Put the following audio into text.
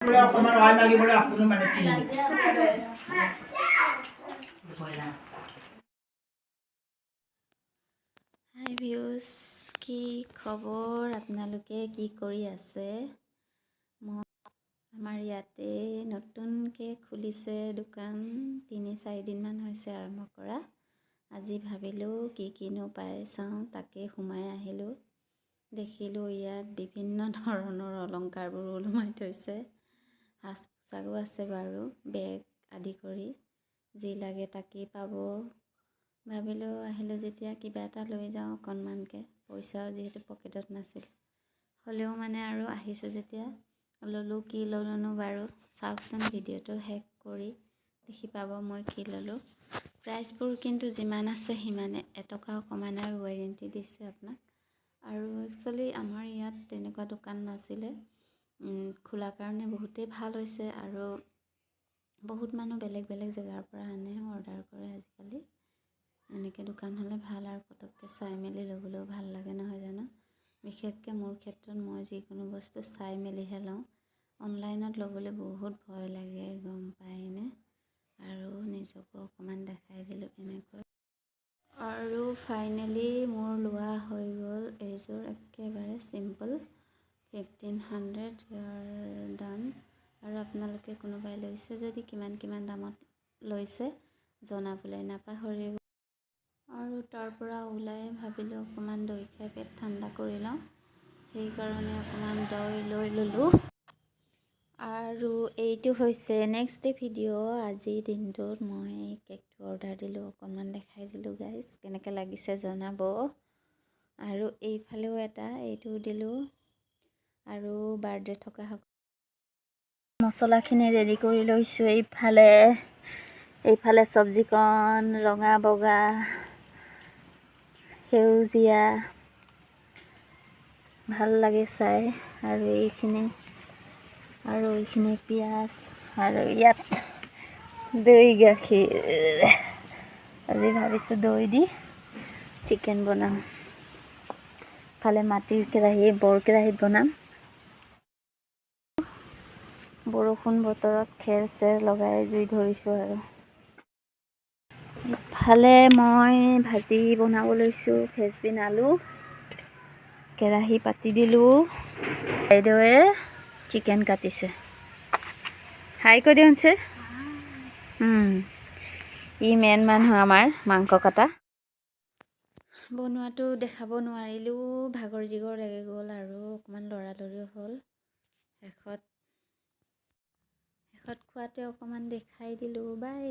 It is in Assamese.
হাই ভিউজ, কি খবৰ? আপোনালোকে কি কৰি আছে? আমাৰ ইয়াতে নতুনকৈ খুলিছে দোকান, 3-4 দিনমান হৈছে আৰম্ভ কৰা। আজি ভাবিলোঁ কিনো পাই চাওঁ, তাকে সোমাই আহিলোঁ। দেখিলোঁ ইয়াত বিভিন্ন ধৰণৰ অলংকাৰবোৰ ওলোমাই থৈছে। সাজ পোছাকো আছে বাৰু, বেগ আদি কৰি যি লাগে তাকেই পাব। ভাবিলোঁ আহিলোঁ যেতিয়া কিবা এটা লৈ যাওঁ অকণমানকৈ, পইচাও যিহেতু পকেটত নাছিল, হ'লেও মানে আৰু আহিছোঁ যেতিয়া ল'লোঁ। কি ল'লোনো বাৰু চাওকচোন, ভিডিঅ'টো শেষ কৰি দেখি পাব মই কি ল'লোঁ। প্ৰাইচবোৰ কিন্তু যিমান আছে সিমানে, এটকাও কমা নাই, ৱাৰেণ্টি দিছে আপোনাক। আৰু একচুৱেলি আমাৰ ইয়াত তেনেকুৱা দোকান নাছিলে, খোলাৰ কাৰণে বহুতেই ভাল হৈছে। আৰু বহুত মানুহ বেলেগ বেলেগ জেগাৰ পৰা আনে, অৰ্ডাৰ কৰে আজিকালি। এনেকৈ দোকান হ'লে ভাল আৰু পটককৈ চাই মেলি ল'বলৈও ভাল লাগে, নহয় জানো? বিশেষকৈ মোৰ ক্ষেত্ৰত মই যিকোনো বস্তু চাই মেলিহে লওঁ। অনলাইনত ল'বলৈ বহুত ভয় লাগে, গম পায়নে? আৰু নিজকো অকণমান দেখাই দিলোঁ এনেকৈ। আৰু ফাইনেলি মোৰ লোৱা হৈ গ'ল এইযোৰ একেবাৰে চিম্পল, 1500 ইয়াৰ দাম। আৰু আপোনালোকে কোনোবাই লৈছে যদি কিমান দামত লৈছে জনাবলৈ নাপাহৰিব। আৰু তাৰ পৰা ওলাই ভাবিলোঁ অকণমান দৈ খাই পেট ঠাণ্ডা কৰি লওঁ, সেইকাৰণে অকণমান দৈ লৈ ল'লোঁ। আৰু এইটো হৈছে নেক্সট ভিডিঅ'। আজিৰ দিনটোত মই কেকটো অৰ্ডাৰ দিলোঁ, অকণমান দেখাই দিলোঁ গাইজ, কেনেকৈ লাগিছে জনাব। আৰু এইফালেও এটা এইটো দিলোঁ। আৰু বাৰ্থডে থকা মছলাখিনি ৰেডি কৰি লৈছোঁ। এইফালে চব্জিকণ ৰঙা বগা সেউজীয়া, ভাল লাগে চাই। আৰু এইখিনি পিঁয়াজ, আৰু ইয়াত দৈ গাখীৰ। আজি ভাবিছোঁ দৈ দি চিকেন বনাম। ফালে মাটিৰ কেৰাহী, বৰ কেৰাহীত বনাম। বৰষুণ বতৰত খেৰ চেৰ লগাই জুই ধৰিছোঁ। আৰু ইফালে মই ভাজি বনাব লৈছোঁ, ফ্ৰেঞ্চবিন আলু। কেৰাহী পাতি দিলোঁ, বাইদেৱে চিকেন কাটিছে। হাই কৈ দিছে। ই মেইন মানুহ আমাৰ মাংস কটা। বনোৱাটো দেখাব নোৱাৰিলোঁ, ভাগৰ জিগৰ লাগি গ'ল আৰু অকণমান লৰালৰিও হ'ল। শেষত খোৱাতে অকণমান দেখাই দিলোঁ। বাই।